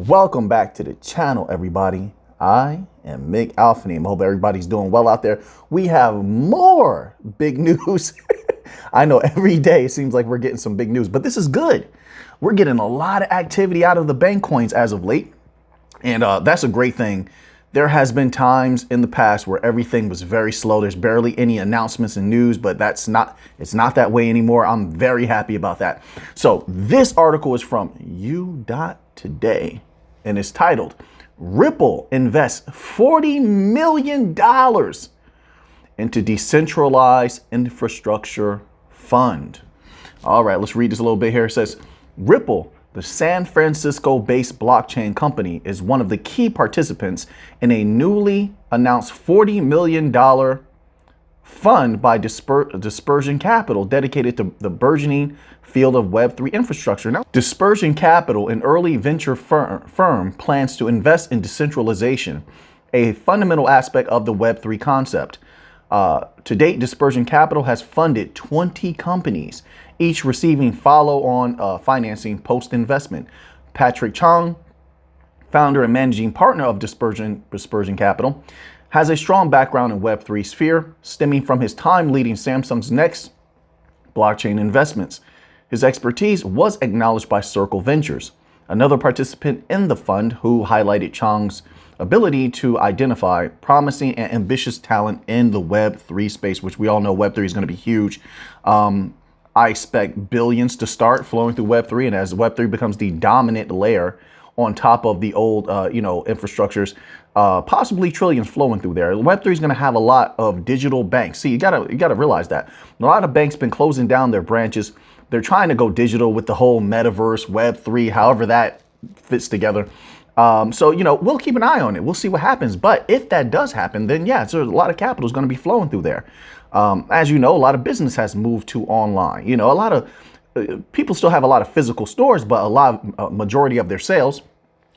Welcome back to the channel, everybody. I am Mick Alphaneme. I hope everybody's doing well out there. We have more big news. I know every day it seems like we're getting some big news, but this is good. We're getting a lot of activity out of the bank coins as of late, and that's a great thing. There has been times in the past where everything was very slow. There's barely any announcements and news, but it's not that way anymore. I'm very happy about that. So this article is from U.Today, and it's titled, Ripple invests $40 million into decentralized infrastructure fund. All right, let's read this a little bit here. It says, Ripple, the San Francisco-based blockchain company, is one of the key participants in a newly announced $40 million fund by Dispersion Capital dedicated to the burgeoning field of Web3 infrastructure. Now, Dispersion Capital, an early venture firm, plans to invest in decentralization, a fundamental aspect of the Web3 concept. To date, Dispersion Capital has funded 20 companies, each receiving follow-on financing post-investment. Patrick Chang, founder and managing partner of Dispersion Capital, has a strong background in Web3 sphere, stemming from his time leading Samsung's next blockchain investments. His expertise was acknowledged by Circle Ventures, another participant in the fund, who highlighted Chang's ability to identify promising and ambitious talent in the Web3 space, which we all know Web3 is going to be huge. I expect billions to start flowing through Web3, and as Web3 becomes the dominant layer on top of the old, infrastructures, possibly trillions flowing through there. Web3 is going to have a lot of digital banks. See, you gotta realize that a lot of banks been closing down their branches. They're trying to go digital with the whole metaverse, Web3, however that fits together. So, we'll keep an eye on it. We'll see what happens. But if that does happen, then yeah, so a lot of capital is going to be flowing through there. As you know, a lot of business has moved to online. A lot of people still have a lot of physical stores, but majority of their sales,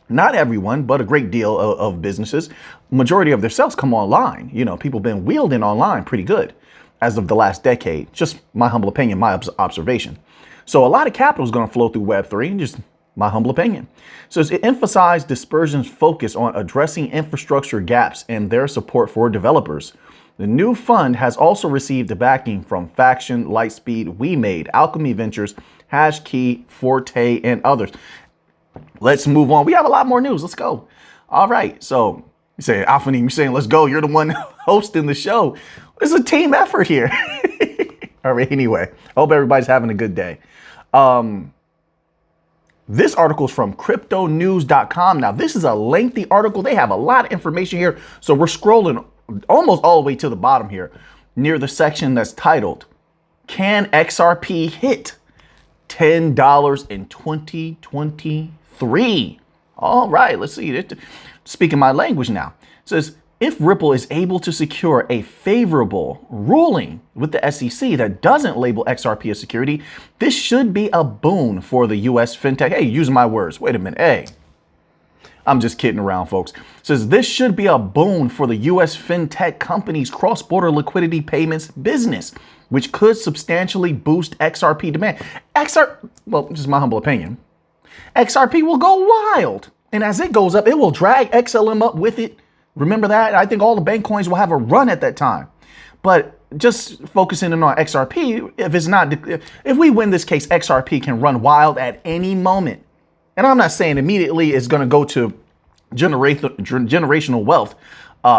not everyone, but a great deal of businesses, majority of their sales come online. People been wielding online pretty good as of the last decade. Just my humble opinion, my observation. So a lot of capital is going to flow through Web3, just my humble opinion. So it emphasized Dispersion's focus on addressing infrastructure gaps and their support for developers. The new fund has also received the backing from Faction, Lightspeed, WeMade, Alchemy Ventures, Hashkey, Forte, and others. Let's move on. We have a lot more news. Let's go. All right. So you say, Alphaneme, you're saying, let's go. You're the one hosting the show. It's a team effort here. All right. Anyway, hope everybody's having a good day. This article is from cryptonews.com. Now, this is a lengthy article. They have a lot of information here. So we're scrolling almost all the way to the bottom here, near the section that's titled, Can XRP Hit $10 in 2023? All right, let's see. Speaking my language now. It says, if Ripple is able to secure a favorable ruling with the SEC that doesn't label XRP as security, this should be a boon for the U.S. fintech. Hey, use my words. Wait a minute. Hey, I'm just kidding around, folks. It says this should be a boon for the U.S. fintech company's cross-border liquidity payments business, which could substantially boost XRP demand. Well, just my humble opinion, XRP will go wild. And as it goes up, it will drag XLM up with it. Remember that? I think all the bank coins will have a run at that time. But just focusing in on XRP, if we win this case, XRP can run wild at any moment. And I'm not saying immediately it's going to go to generational wealth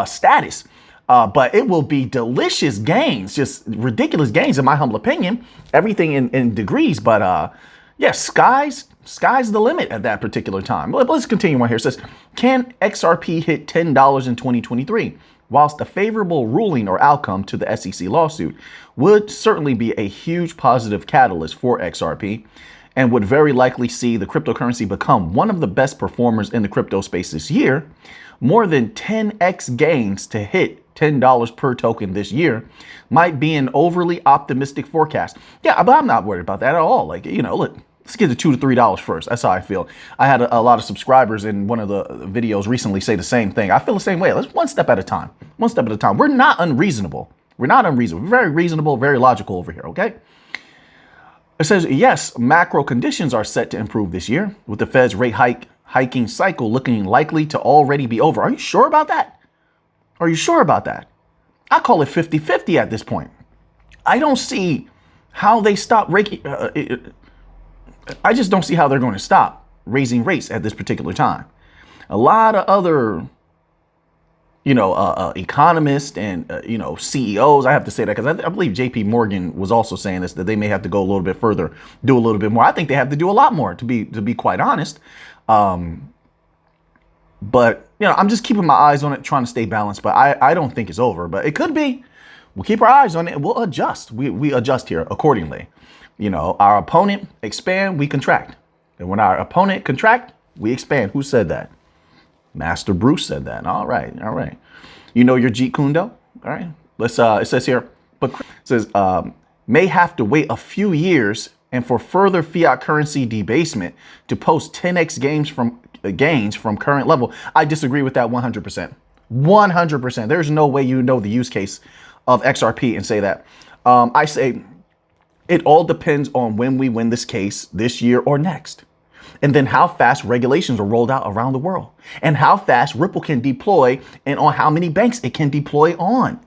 status, but it will be delicious gains, just ridiculous gains, in my humble opinion. Everything in degrees, but yeah, sky's the limit at that particular time. Let's continue on here. It says, can XRP hit $10 in 2023? Whilst a favorable ruling or outcome to the SEC lawsuit would certainly be a huge positive catalyst for XRP, and would very likely see the cryptocurrency become one of the best performers in the crypto space this year, more than 10x gains to hit $10 per token this year might be an overly optimistic forecast. Yeah, but I'm not worried about that at all. Look, let's get to $2 to $3 first. That's how I feel. I had a lot of subscribers in one of the videos recently say the same thing. I feel the same way. Let's one step at a time. One step at a time. We're not unreasonable. We're very reasonable, very logical over here, okay? It says, yes, macro conditions are set to improve this year with the Fed's rate hiking cycle looking likely to already be over. Are you sure about that? Are you sure about that? I call it 50-50 at this point. I don't see how they stop I just don't see how they're going to stop raising rates at this particular time. A lot of other, economists and, CEOs, I have to say that because I believe JP Morgan was also saying this, that they may have to go a little bit further, do a little bit more. I think they have to do a lot more, to be quite honest. But, I'm just keeping my eyes on it, trying to stay balanced. But I don't think it's over, but it could be. We'll keep our eyes on it and we'll adjust. We adjust here accordingly. Our opponent expand, we contract. And when our opponent contract, we expand. Who said that? Master Bruce said that. All right. You know your Jeet Kune Do? All right. Let's it says here, but it says may have to wait a few years and for further fiat currency debasement to post 10x gains from current level. I disagree with that 100%. 100%. There's no way the use case of XRP and say that. I say it all depends on when we win this case this year or next. And then how fast regulations are rolled out around the world and how fast Ripple can deploy and on how many banks it can deploy on.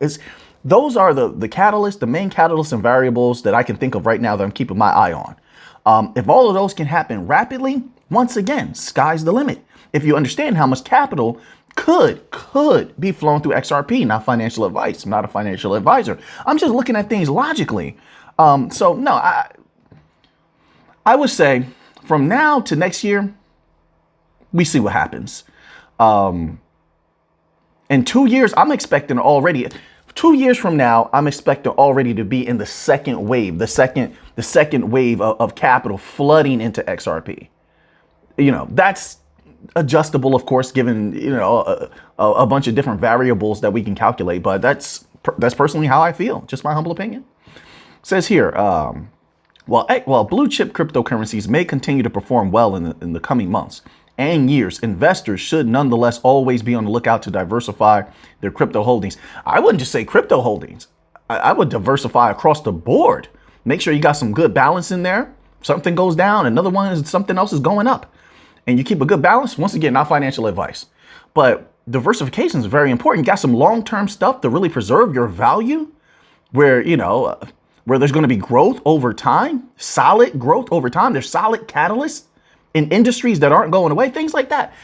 Those are the catalysts, the main catalysts and variables that I can think of right now that I'm keeping my eye on. If all of those can happen rapidly, once again, sky's the limit. If you understand how much capital could be flown through XRP, not financial advice. I'm not a financial advisor. I'm just looking at things logically. So no, I would say from now to next year, we see what happens. In 2 years, I'm expecting already. 2 years from now, I'm expecting already to be in the second wave, the second wave of capital flooding into XRP. That's adjustable, of course, given a bunch of different variables that we can calculate. But that's personally how I feel. Just my humble opinion. It says here, while blue chip cryptocurrencies may continue to perform well in the coming months and years, investors should nonetheless always be on the lookout to diversify their crypto holdings. I wouldn't just say crypto holdings. I would diversify across the board. Make sure you got some good balance in there. Something goes down, another one is something else is going up. And you keep a good balance. Once again, not financial advice, but diversification is very important. You got some long-term stuff to really preserve your value where there's going to be growth over time, solid growth over time. There's solid catalysts in industries that aren't going away, things like that.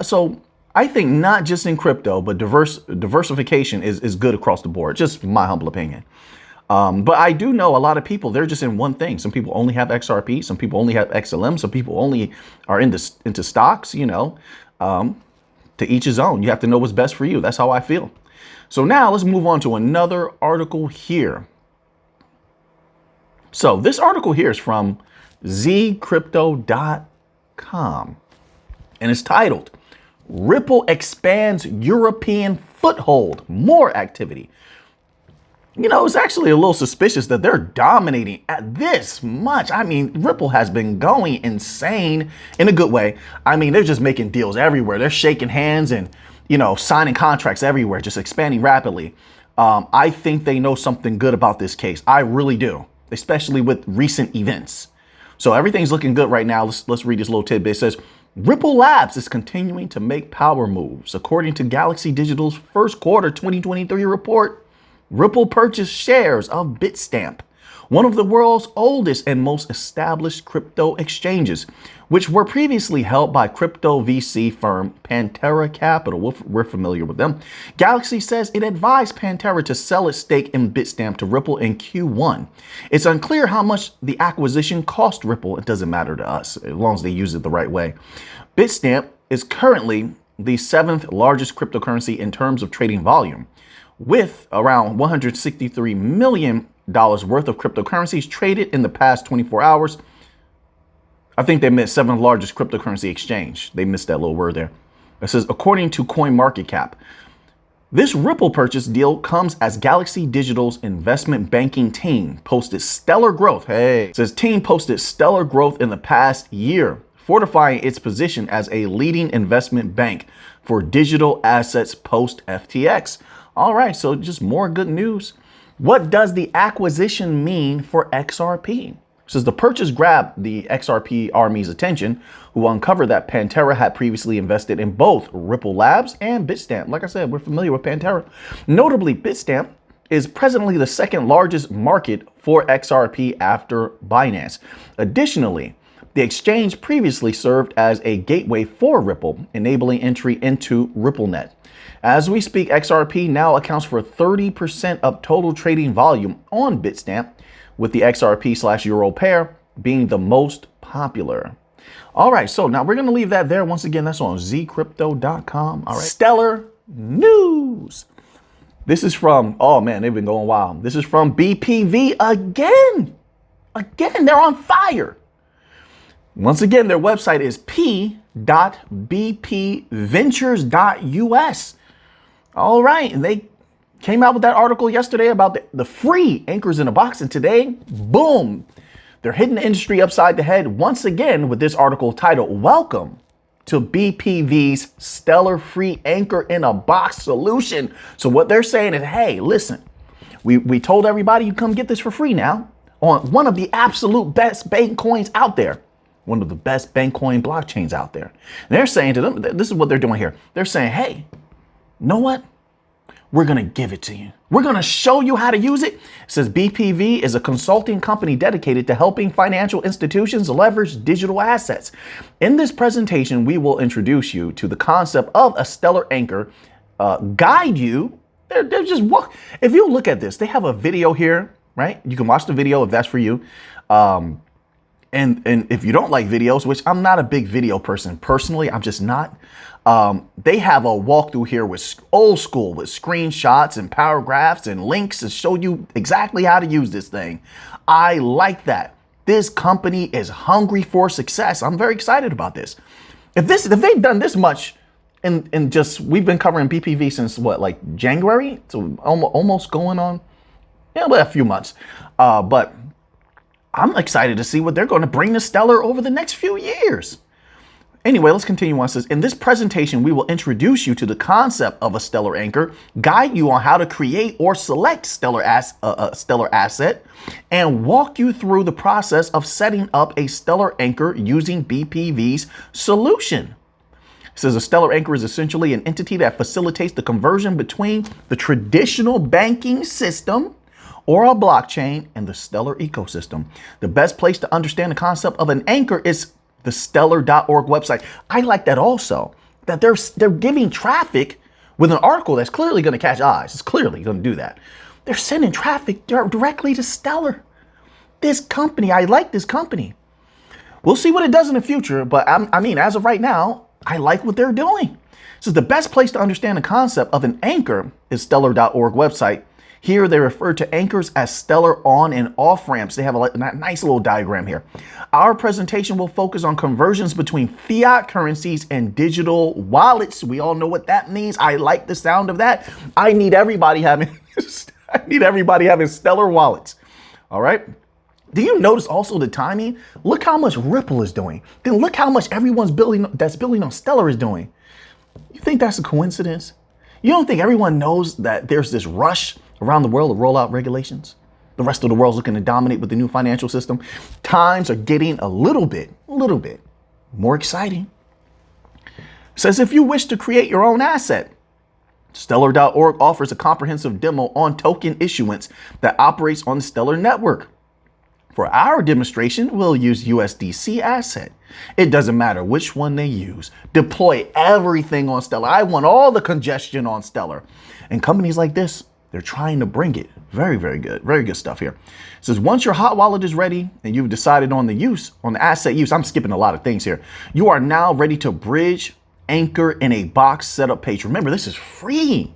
So I think not just in crypto, but diversification is good across the board. Just my humble opinion. But I do know a lot of people, they're just in one thing. Some people only have XRP. Some people only have XLM. Some people only are into stocks, to each his own. You have to know what's best for you. That's how I feel. So now let's move on to another article here. So this article here is from zcrypto.com and it's titled Ripple Expands European Foothold, More Activity. It's actually a little suspicious that they're dominating at this much. I mean, Ripple has been going insane in a good way. I mean, they're just making deals everywhere. They're shaking hands and, signing contracts everywhere, just expanding rapidly. I think they know something good about this case. I really do, especially with recent events. So everything's looking good right now. Let's read this little tidbit. It says, Ripple Labs is continuing to make power moves. According to Galaxy Digital's first quarter 2023 report, Ripple purchased shares of Bitstamp, one of the world's oldest and most established crypto exchanges, which were previously held by crypto VC firm Pantera Capital. We're familiar with them. Galaxy says it advised Pantera to sell its stake in Bitstamp to Ripple in Q1. It's unclear how much the acquisition cost Ripple. It doesn't matter to us as long as they use it the right way. Bitstamp is currently the 7th largest cryptocurrency in terms of trading volume, with around $163 million worth of cryptocurrencies traded in the past 24 hours. I think they meant 7th largest cryptocurrency exchange. They missed that little word there. It says, according to CoinMarketCap, this Ripple purchase deal comes as Galaxy Digital's investment banking team posted stellar growth. It says team posted stellar growth in the past year, fortifying its position as a leading investment bank for digital assets post FTX. All right, so just more good news. What does the acquisition mean for XRP? Says the purchase grabbed the XRP Army's attention, who uncovered that Pantera had previously invested in both Ripple Labs and Bitstamp. Like I said, we're familiar with Pantera. Notably, Bitstamp is presently the second largest market for XRP after Binance. Additionally, the exchange previously served as a gateway for Ripple, enabling entry into RippleNet. As we speak, XRP now accounts for 30% of total trading volume on Bitstamp, with the XRP/Euro pair being the most popular. All right, so now we're going to leave that there. Once again, that's on zcrypto.com. All right, stellar news. This is from, oh man, they've been going wild. This is from BPV again. Again, they're on fire. Once again, their website is p.bpventures.us. All right, and they came out with that article yesterday about the free anchors in a box, and today, boom, they're hitting the industry upside the head once again with this article titled, Welcome to BPV's Stellar Free Anchor in a Box Solution. So what they're saying is, hey, listen, we told everybody you come get this for free now on one of the absolute best bank coins out there. One of the best Bankcoin blockchains out there. And they're saying to them, this is what they're doing here. They're saying, hey, you know what? We're going to give it to you. We're going to show you how to use it. It says BPV is a consulting company dedicated to helping financial institutions leverage digital assets. In this presentation, we will introduce you to the concept of a stellar anchor, guide you. They're just walk. If you look at this, they have a video here, right? You can watch the video if that's for you. And if you don't like videos, which I'm not a big video person personally, I'm just not. They have a walkthrough here with old school with screenshots and paragraphs and links to show you exactly how to use this thing. I like that. This company is hungry for success. I'm very excited about this. If they've done this much in just, we've been covering BPV since what, like January? So almost going on, a few months. But I'm excited to see what they're going to bring to Stellar over the next few years. Anyway, let's continue on. It says, in this presentation, we will introduce you to the concept of a stellar anchor, guide you on how to create or select stellar asset, and walk you through the process of setting up a stellar anchor using BPV's solution. It says a stellar anchor is essentially an entity that facilitates the conversion between the traditional banking system or a blockchain and the Stellar ecosystem. The best place to understand the concept of an anchor is the stellar.org website. I like that also, that they're giving traffic with an article that's clearly going to catch eyes. It's clearly going to do that. They're sending traffic directly to Stellar. This company, I like this company. We'll see what it does in the future, but I mean, as of right now, I like what they're doing. So the best place to understand the concept of an anchor is stellar.org website. Here, they refer to anchors as stellar on and off ramps. They have a nice little diagram here. Our presentation will focus on conversions between fiat currencies and digital wallets. We all know what that means. I like the sound of that. I need everybody having stellar wallets. All right. Do you notice also the timing? Look how much Ripple is doing. Then look how much everyone's building on Stellar is doing. You think that's a coincidence? You don't think everyone knows that there's this rush around the world to roll out regulations? The rest of the world's looking to dominate with the new financial system. Times are getting a little bit more exciting. It says if you wish to create your own asset, Stellar.org offers a comprehensive demo on token issuance that operates on the Stellar network. For our demonstration, we'll use USDC asset. It doesn't matter which one they use. Deploy everything on Stellar. I want all the congestion on Stellar. And companies like this, they're trying to bring it. Very, very good. Very good stuff here. It says once your hot wallet is ready and you've decided on the asset use, I'm skipping a lot of things here. You are now ready to bridge, anchor in a box setup page. Remember, this is free.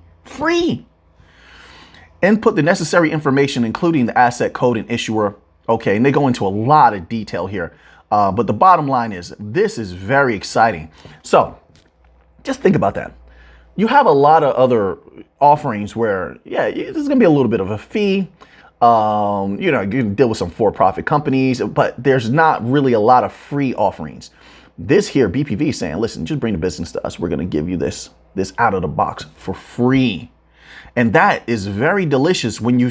Input the necessary information, including the asset code and issuer. Okay, and they go into a lot of detail here. But the bottom line is this is very exciting. So just think about that. You have a lot of other offerings where, yeah, there's going to be a little bit of a fee. You can deal with some for-profit companies, but there's not really a lot of free offerings. This here, BPV is saying, listen, just bring the business to us. We're going to give you this out of the box for free. And that is very delicious when you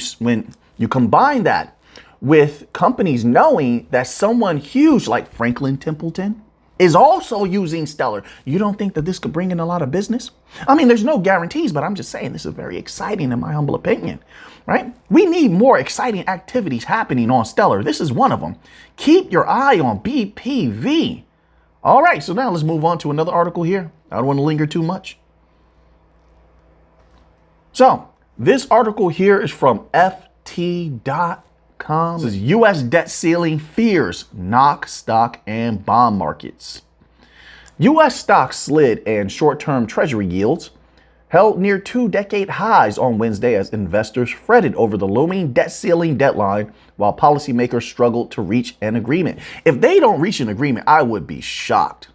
combine that with companies knowing that someone huge like Franklin Templeton is also using Stellar. You don't think that this could bring in a lot of business? I mean, there's no guarantees, but I'm just saying this is very exciting in my humble opinion, right? We need more exciting activities happening on Stellar. This is one of them. Keep your eye on BPV. All right, so now let's move on to another article here. I don't want to linger too much. So this article here is from FT.com. This is U.S. debt ceiling fears knock stock and bond markets. U.S. stocks slid and short-term treasury yields held near 2-decade highs on Wednesday as investors fretted over the looming debt ceiling deadline while policymakers struggled to reach an agreement. If they don't reach an agreement, I would be shocked.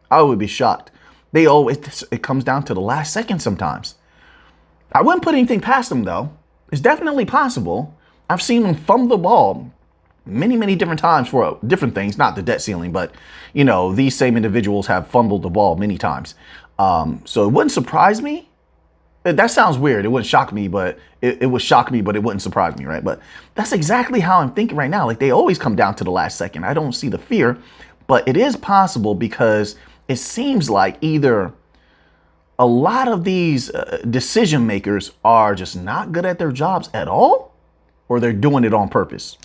I would be shocked. It comes down to the last second sometimes. I wouldn't put anything past them, though. It's definitely possible. I've seen them fumble the ball many, many different times for different things, not the debt ceiling, but, you know, these same individuals have fumbled the ball many times. So it wouldn't surprise me. That sounds weird. It wouldn't shock me, but it would shock me, but it wouldn't surprise me, right? But that's exactly how I'm thinking right now. Like, they always come down to the last second. I don't see the fear, but it is possible because it seems like either a lot of these decision makers are just not good at their jobs at all, or they're doing it on purpose.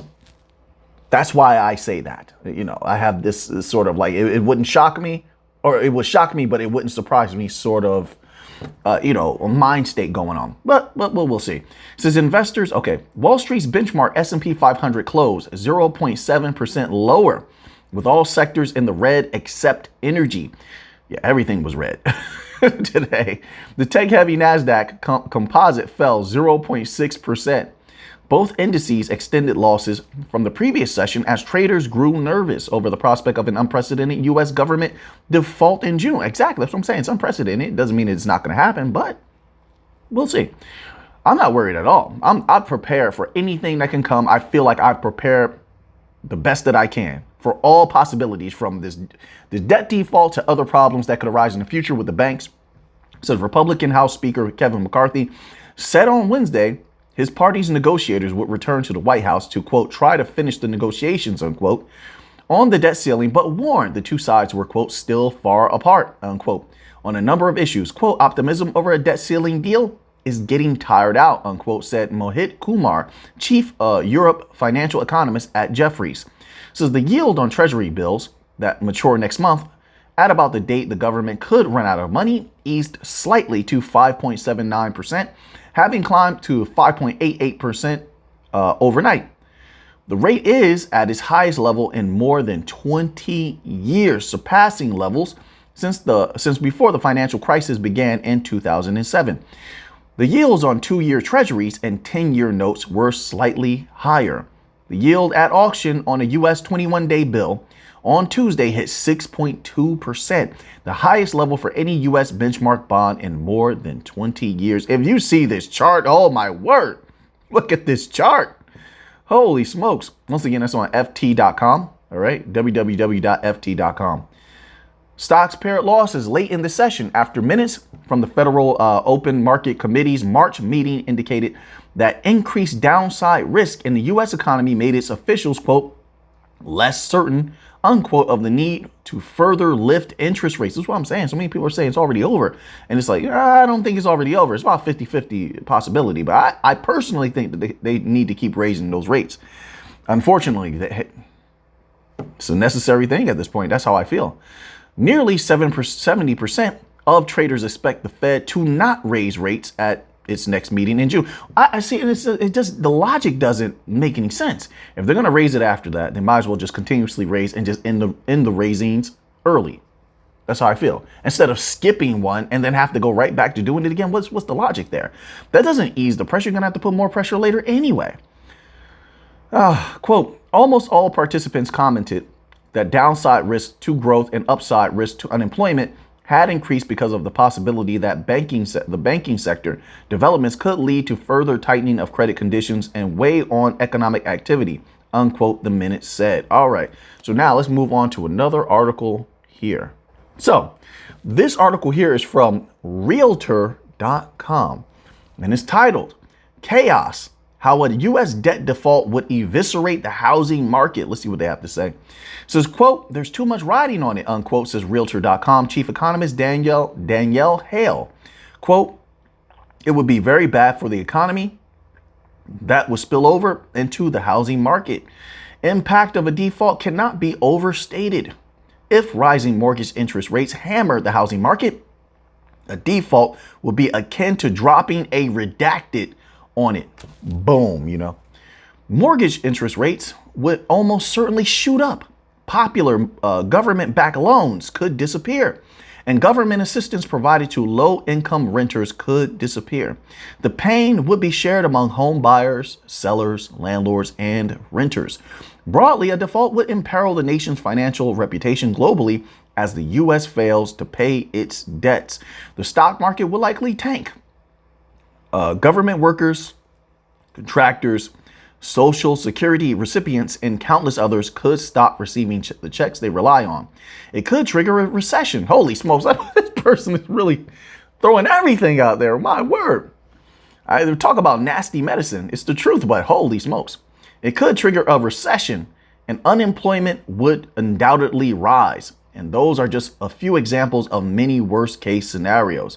That's why I say that. You know, I have this sort of like, it wouldn't shock me, or it would shock me, but it wouldn't surprise me sort of, you know, a mind state going on. But we'll see. It says investors, okay, Wall Street's benchmark S&P 500 closed 0.7% lower, with all sectors in the red except energy. Yeah, everything was red today. The tech-heavy NASDAQ composite fell 0.6%. Both indices extended losses from the previous session as traders grew nervous over the prospect of an unprecedented U.S. government default in June. Exactly. That's what I'm saying. It's unprecedented. It doesn't mean it's not going to happen, but we'll see. I'm not worried at all. I'm prepared for anything that can come. I feel like I've prepared the best that I can for all possibilities, from this debt default to other problems that could arise in the future with the banks. So the Republican House Speaker Kevin McCarthy said on Wednesday his party's negotiators would return to the White House to, quote, try to finish the negotiations, unquote, on the debt ceiling, but warned the two sides were, quote, still far apart, unquote, on a number of issues. Quote, optimism over a debt ceiling deal is getting tired out, unquote, said Mohit Kumar, chief Europe financial economist at Jefferies. Says the yield on treasury bills that mature next month, at about the date the government could run out of money, eased slightly to 5.79%, having climbed to 5.88% overnight. The rate is at its highest level in more than 20 years, surpassing levels since before the financial crisis began in 2007. The yields on 2-year treasuries and 10-year notes were slightly higher. The yield at auction on a U.S. 21-day bill on Tuesday hit 6.2%, the highest level for any U.S. benchmark bond in more than 20 years. If you see this chart, oh my word, look at this chart. Holy smokes. Once again, that's on FT.com, all right, www.ft.com. Stocks paired losses late in the session after minutes from the Federal Open Market Committee's March meeting indicated that increased downside risk in the U.S. economy made its officials, quote, less certain, unquote, of the need to further lift interest rates. That's what I'm saying. So many people are saying it's already over. And it's like, I don't think it's already over. It's about 50-50 possibility. But I personally think that they need to keep raising those rates. Unfortunately, it's a necessary thing at this point. That's how I feel. Nearly 70% of traders expect the Fed to not raise rates at its next meeting in June. I see the logic doesn't make any sense. If they're going to raise it after that, they might as well just continuously raise and just end the raisings early. That's how I feel. Instead of skipping one and then have to go right back to doing it again. What's the logic there? That doesn't ease the pressure. You're going to have to put more pressure later anyway. Quote, almost all participants commented that downside risk to growth and upside risk to unemployment had increased because of the possibility that the banking sector developments could lead to further tightening of credit conditions and weigh on economic activity, unquote, the minute said. All right, so now let's move on to another article here. So this article here is from Realtor.com and it's titled Chaos how a U.S. debt default would eviscerate the housing market. Let's see what they have to say. It says, quote, there's too much riding on it, unquote, says Realtor.com chief economist Danielle Hale. Quote, it would be very bad for the economy. That would spill over into the housing market. Impact of a default cannot be overstated. If rising mortgage interest rates hammer the housing market, a default will be akin to dropping a redacted on it. Boom, you know. Mortgage interest rates would almost certainly shoot up. Popular government-backed loans could disappear, and government assistance provided to low-income renters could disappear. The pain would be shared among home buyers, sellers, landlords, and renters. Broadly, a default would imperil the nation's financial reputation globally as the U.S. fails to pay its debts. The stock market will likely tank. Government workers, contractors, Social Security recipients, and countless others could stop receiving the checks they rely on. It could trigger a recession. Holy smokes, this person is really throwing everything out there. My word. I talk about nasty medicine. It's the truth, but holy smokes. It could trigger a recession, and unemployment would undoubtedly rise. And those are just a few examples of many worst case scenarios.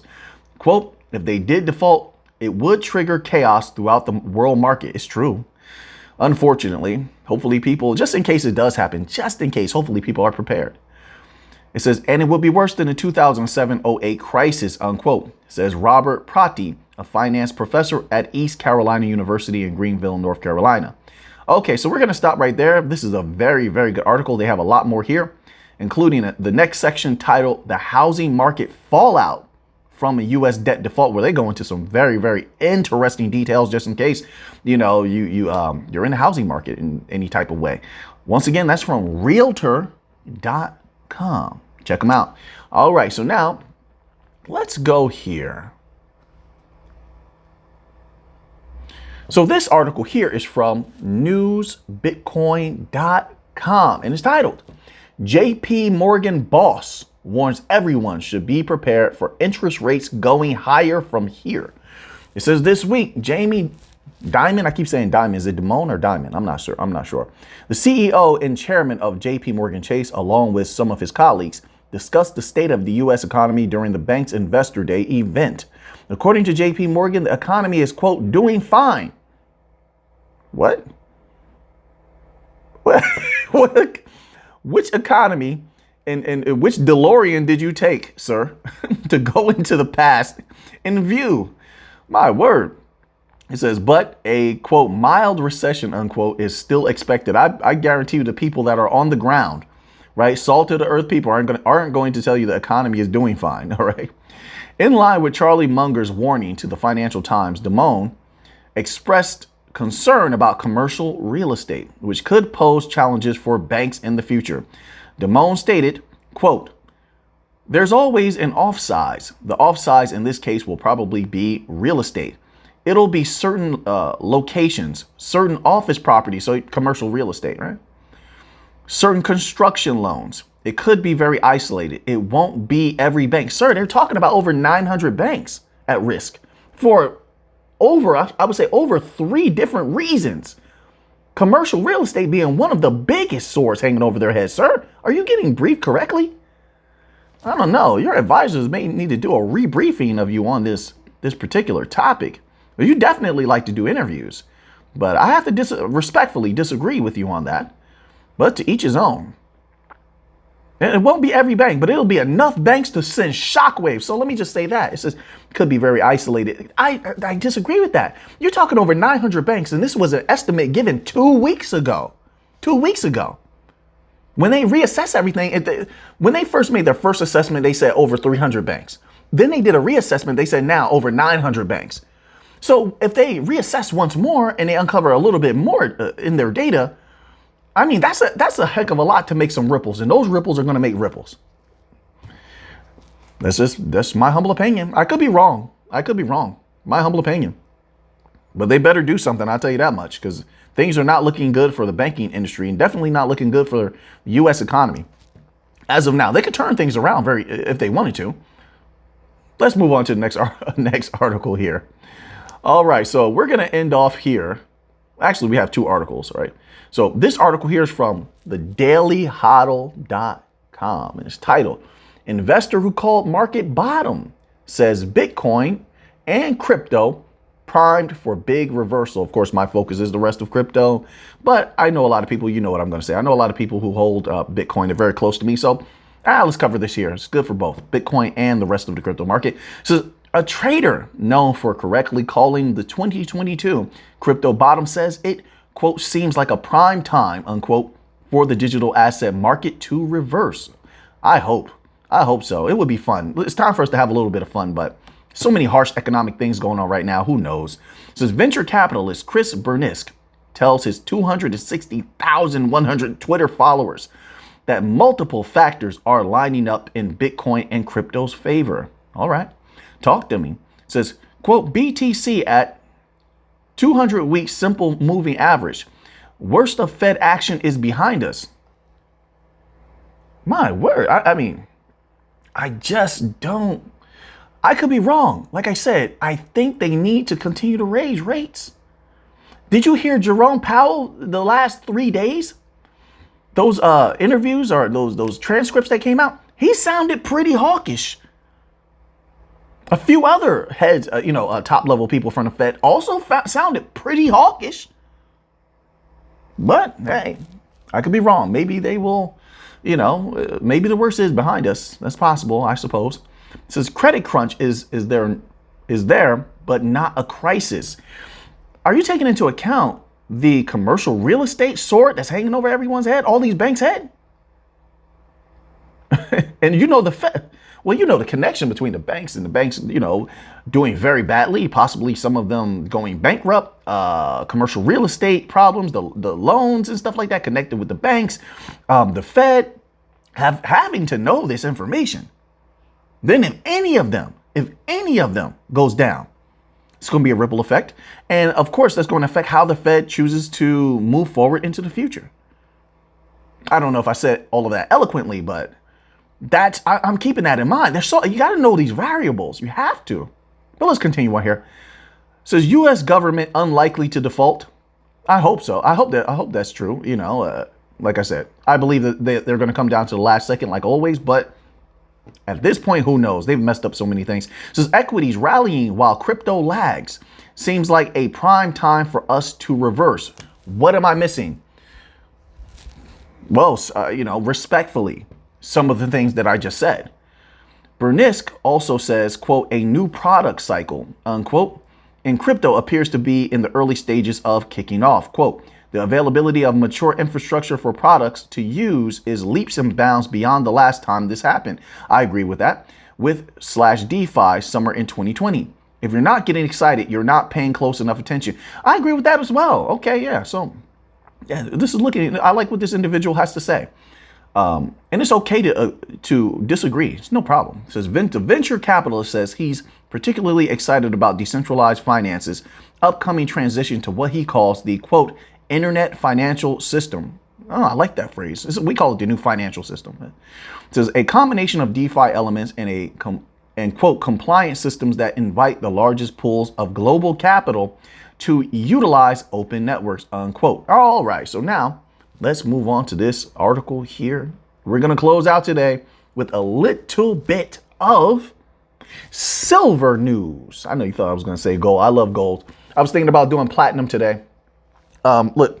Quote, if they did default, it would trigger chaos throughout the world market. It's true. Unfortunately, hopefully people, just in case it does happen, just in case, hopefully people are prepared. It says, and it will be worse than the 2007-08 crisis, unquote, says Robert Prati, a finance professor at East Carolina University in Greenville, North Carolina. Okay, so we're going to stop right there. This is a very, very good article. They have a lot more here, including the next section titled The Housing Market Fallout from a U.S. Debt Default, where they go into some very, very interesting details, just in case, you know, you're in the housing market in any type of way. Once again, that's from Realtor.com. Check them out. All right, so now let's go here. So this article here is from newsbitcoin.com, and it's titled, JP Morgan Boss warns everyone should be prepared for interest rates going higher from here. It says this week, Jamie Dimon, I keep saying Dimon, is it Dimon or Diamond? I'm not sure. The CEO and chairman of JP Morgan Chase, along with some of his colleagues, discussed the state of the U.S. economy during the bank's Investor Day event. According to JP Morgan, the economy is, quote, doing fine. What? What? Which economy and which DeLorean did you take, sir, to go into the past and view? My word. It says, but a, quote, mild recession, unquote, is still expected. I guarantee you the people that are on the ground, right, salt of the earth people aren't going to tell you the economy is doing fine, all right? In line with Charlie Munger's warning to the Financial Times, Dimon expressed concern about commercial real estate, which could pose challenges for banks in the future. Dimon stated, quote, there's always an offsize. The offsize in this case will probably be real estate. It'll be certain locations, certain office properties, so commercial real estate, right? Certain construction loans. It could be very isolated. It won't be every bank. Sir, they're talking about over 900 banks at risk for over, I would say, over 3 different reasons. Commercial real estate being one of the biggest sores hanging over their heads. Sir, are you getting briefed correctly? I don't know. Your advisors may need to do a rebriefing of you on this particular topic. But you definitely like to do interviews. But I have to respectfully disagree with you on that. But to each his own. And it won't be every bank, but it'll be enough banks to send shockwaves. So let me just say that. It says it could be very isolated. I disagree with that. You're talking over 900 banks, and this was an estimate given 2 weeks ago. 2 weeks ago. When they reassess everything, when they first made their first assessment, they said over 300 banks. Then they did a reassessment. They said now over 900 banks. So if they reassess once more and they uncover a little bit more in their data, I mean, that's a heck of a lot to make some ripples, and those ripples are going to make ripples. That's my humble opinion. I could be wrong. My humble opinion. But they better do something, I'll tell you that much, because things are not looking good for the banking industry and definitely not looking good for the U.S. economy. As of now, they could turn things around if they wanted to. Let's move on to the next article here. All right, so we're going to end off here Actually, we have two articles, right? So this article here is from the dailyhodl.com, and it's titled, Investor Who Called Market Bottom Says Bitcoin and Crypto Primed for Big Reversal. Of course, my focus is the rest of crypto, but I know a lot of people, you know what I'm going to say. I know a lot of people who hold Bitcoin. They're very close to me. So let's cover this here. It's good for both Bitcoin and the rest of the crypto market. So a trader known for correctly calling the 2022 crypto bottom says it, quote, seems like a prime time, unquote, for the digital asset market to reverse. I hope so. It would be fun. It's time for us to have a little bit of fun, but so many harsh economic things going on right now. Who knows? Says venture capitalist Chris Bernisk tells his 260,100 Twitter followers that multiple factors are lining up in Bitcoin and crypto's favor. All right. Talk to me. Says, quote, BTC at 200-week simple moving average. Worst of Fed action is behind us. My word. I mean, I just don't. I could be wrong. Like I said, I think they need to continue to raise rates. Did you hear Jerome Powell the last 3 days? Those interviews or those transcripts that came out, he sounded pretty hawkish. A few other heads, top level people from the Fed also sounded pretty hawkish. But hey, I could be wrong. Maybe they will, maybe the worst is behind us. That's possible, I suppose. It says credit crunch is there, but not a crisis. Are you taking into account the commercial real estate sword that's hanging over everyone's head, all these banks' head? And the Fed, well, the connection between the banks and the banks, doing very badly, possibly some of them going bankrupt, commercial real estate problems, the loans and stuff like that connected with the banks, the Fed having to know this information. Then if any of them goes down, it's going to be a ripple effect. And of course, that's going to affect how the Fed chooses to move forward into the future. I don't know if I said all of that eloquently, but I'm keeping that in mind. You got to know these variables. You have to. But let's continue on here. It says U.S. government unlikely to default. I hope so. I hope that's true. Like I said, I believe that they're going to come down to the last second, like always, but at this point, who knows? They've messed up so many things. It says equities rallying while crypto lags. Seems like a prime time for us to reverse. What am I missing? Well, respectfully, some of the things that I just said. Bernisk also says, quote, a new product cycle, unquote, in crypto appears to be in the early stages of kicking off. Quote, the availability of mature infrastructure for products to use is leaps and bounds beyond the last time this happened. I agree with that. With /DeFi summer in 2020. If you're not getting excited, you're not paying close enough attention. I agree with that as well. Okay, yeah. So, yeah, this is I like what this individual has to say. And it's okay to disagree. It's no problem. It says the venture capitalist says he's particularly excited about decentralized finances, upcoming transition to what he calls the, quote, internet financial system. Oh, I like that phrase. We call it the new financial system. It says a combination of DeFi elements and quote, compliant systems that invite the largest pools of global capital to utilize open networks, unquote. All right. So now let's move on to this article here. We're going to close out today with a little bit of silver news. I know you thought I was going to say gold. I love gold. I was thinking about doing platinum today. Look,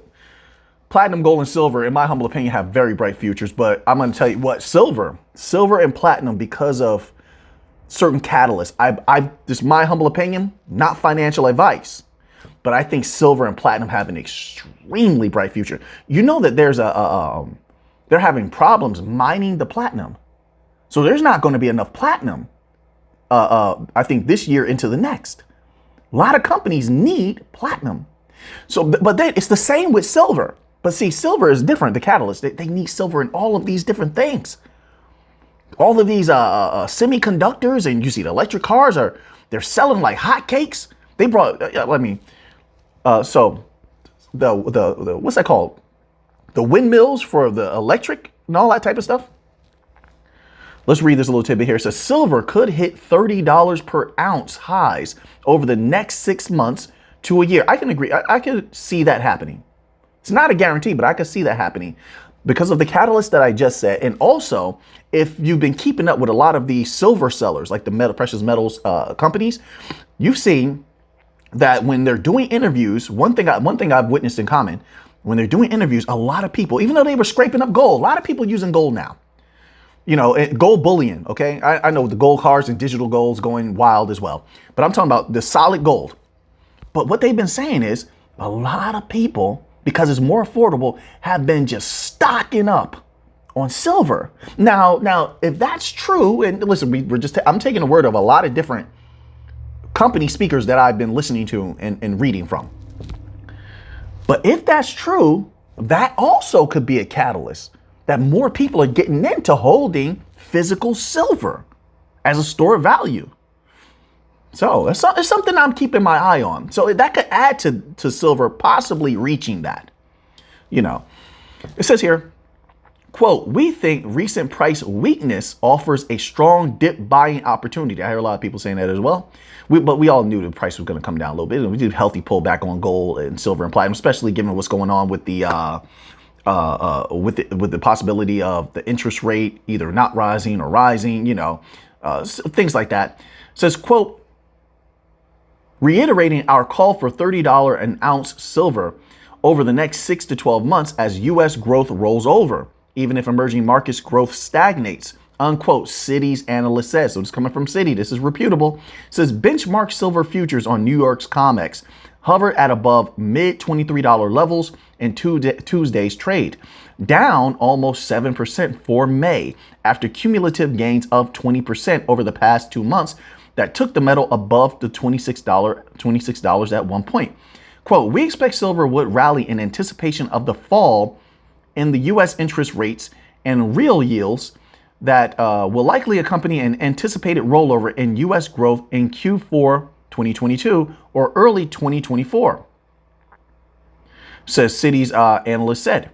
platinum, gold, and silver, in my humble opinion, have very bright futures. But I'm going to tell you what, silver and platinum, because of certain catalysts. This is my humble opinion, not financial advice. But I think silver and platinum have an extremely bright future. You know that there's they're having problems mining the platinum. So there's not going to be enough platinum, I think, this year into the next. A lot of companies need platinum. So, but then it's the same with silver. But see, silver is different, the catalyst. They need silver in all of these different things. All of these semiconductors, and you see the electric cars they're selling like hotcakes. They brought, so the what's that called? The windmills for the electric and all that type of stuff. Let's read this little tidbit here. It says silver could hit $30 per ounce highs over the next 6 months, to a year. I can agree. I could see that happening. It's not a guarantee, but I could see that happening because of the catalyst that I just said. And also, if you've been keeping up with a lot of the silver sellers, like the precious metals companies, you've seen that when they're doing interviews, one thing I've witnessed in common, when they're doing interviews, a lot of people, even though they were scraping up gold, a lot of people using gold now. You know, gold bullion, okay? I know the gold cars and digital gold's going wild as well. But I'm talking about the solid gold. But what they've been saying is a lot of people, because it's more affordable, have been just stocking up on silver. Now, if that's true, and listen, I'm taking the word of a lot of different company speakers that I've been listening to and reading from. But if that's true, that also could be a catalyst that more people are getting into holding physical silver as a store of value. So it's something I'm keeping my eye on. So that could add to silver possibly reaching that. You know, it says here, quote, we think recent price weakness offers a strong dip buying opportunity. I hear a lot of people saying that as well. But we all knew the price was going to come down a little bit. We did a healthy pullback on gold and silver and platinum, especially given what's going on with the with the possibility of the interest rate either not rising or rising, you know, things like that. It says, quote, reiterating our call for $30 an ounce silver over the next 6 to 12 months as U.S. growth rolls over, even if emerging markets growth stagnates, unquote, Citi's analyst says. So it's coming from Citi. This is reputable. It says benchmark silver futures on New York's COMEX hovered at above mid $23 levels in Tuesday's trade, down almost 7% for May after cumulative gains of 20% over the past 2 months that took the metal above the $26 at one point. Quote, we expect silver would rally in anticipation of the fall in the U.S. interest rates and real yields that will likely accompany an anticipated rollover in U.S. growth in Q4 2022 or early 2024, says Citi's analyst said.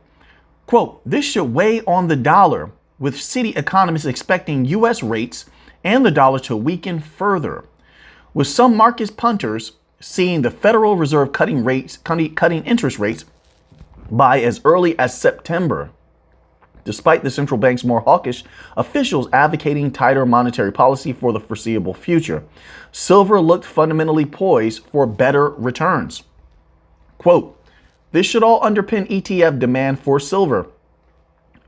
Quote, this should weigh on the dollar, with Citi economists expecting U.S. rates and the dollar to weaken further, with some market punters seeing the Federal Reserve cutting interest rates by as early as September. Despite the central bank's more hawkish officials advocating tighter monetary policy for the foreseeable future, silver looked fundamentally poised for better returns. Quote, this should all underpin ETF demand for silver,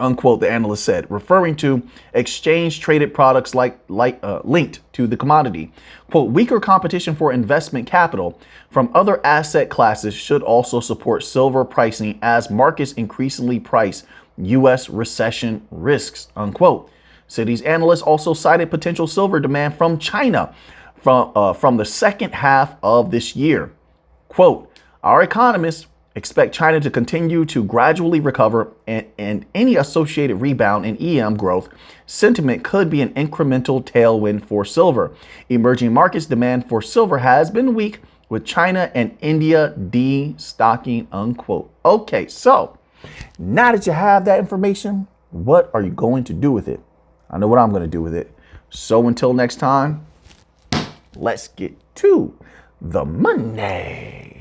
unquote, the analyst said, referring to exchange-traded products linked to the commodity. Quote, weaker competition for investment capital from other asset classes should also support silver pricing as markets increasingly price U.S. recession risks, unquote. Citi's analysts also cited potential silver demand from China from the second half of this year. Quote, our economists expect China to continue to gradually recover, and any associated rebound in EM growth sentiment could be an incremental tailwind for silver. Emerging markets demand for silver has been weak, with China and India destocking, unquote. Okay, so now that you have that information, what are you going to do with it? I know what I'm going to do with it. So until next time, let's get to the money.